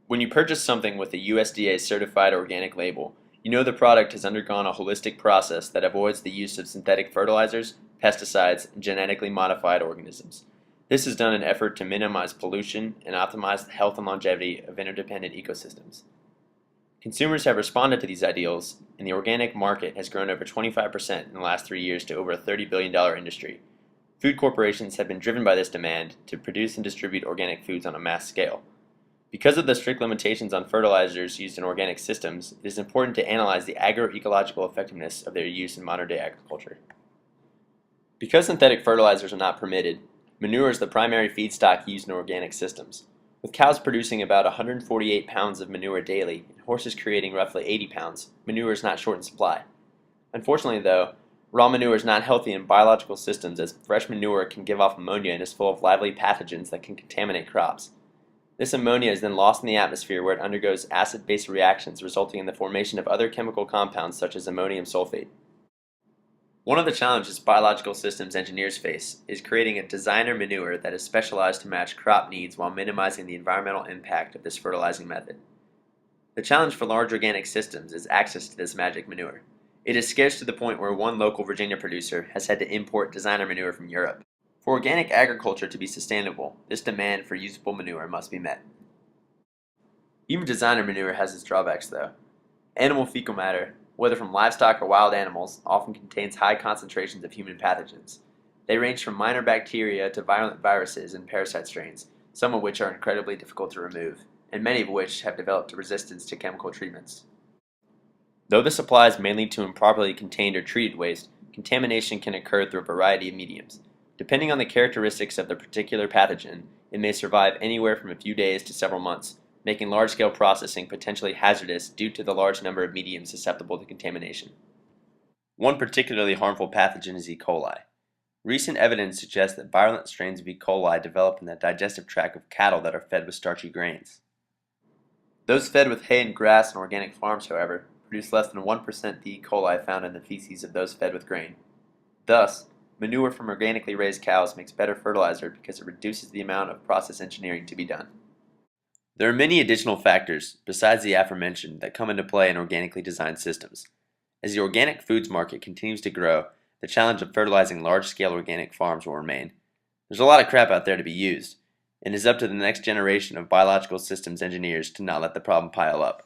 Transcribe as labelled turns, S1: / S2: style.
S1: When you purchase something with a USDA certified organic label, you know the product has undergone a holistic process that avoids the use of synthetic fertilizers, pesticides, and genetically modified organisms. This is done in an effort to minimize pollution and optimize the health and longevity of interdependent ecosystems. Consumers have responded to these ideals, and the organic market has grown over 25% in the last 3 years to over a $30 billion industry. Food corporations have been driven by this demand to produce and distribute organic foods on a mass scale. Because of the strict limitations on fertilizers used in organic systems, it is important to analyze the agroecological effectiveness of their use in modern-day agriculture. Because synthetic fertilizers are not permitted, manure is the primary feedstock used in organic systems. With cows producing about 148 pounds of manure daily and horses creating roughly 80 pounds, manure is not short in supply. Unfortunately, though, raw manure is not healthy in biological systems as fresh manure can give off ammonia and is full of lively pathogens that can contaminate crops. This ammonia is then lost in the atmosphere where it undergoes acid-base reactions resulting in the formation of other chemical compounds such as ammonium sulfate. One of the challenges biological systems engineers face is creating a designer manure that is specialized to match crop needs while minimizing the environmental impact of this fertilizing method. The challenge for large organic systems is access to this magic manure. It is scarce to the point where one local Virginia producer has had to import designer manure from Europe. For organic agriculture to be sustainable, this demand for usable manure must be met. Even designer manure has its drawbacks, though. Animal fecal matter, whether from livestock or wild animals, often contains high concentrations of human pathogens. They range from minor bacteria to violent viruses and parasite strains, some of which are incredibly difficult to remove, and many of which have developed a resistance to chemical treatments. Though this applies mainly to improperly contained or treated waste, contamination can occur through a variety of mediums. Depending on the characteristics of the particular pathogen, it may survive anywhere from a few days to several months, making large-scale processing potentially hazardous due to the large number of mediums susceptible to contamination. One particularly harmful pathogen is E. coli. Recent evidence suggests that virulent strains of E. coli develop in the digestive tract of cattle that are fed with starchy grains. Those fed with hay and grass on organic farms, however, produce less than 1% of the E. coli found in the feces of those fed with grain. Thus, manure from organically raised cows makes better fertilizer because it reduces the amount of process engineering to be done. There are many additional factors, besides the aforementioned, that come into play in organically designed systems. As the organic foods market continues to grow, the challenge of fertilizing large-scale organic farms will remain. There's a lot of crap out there to be used, and it is up to the next generation of biological systems engineers to not let the problem pile up.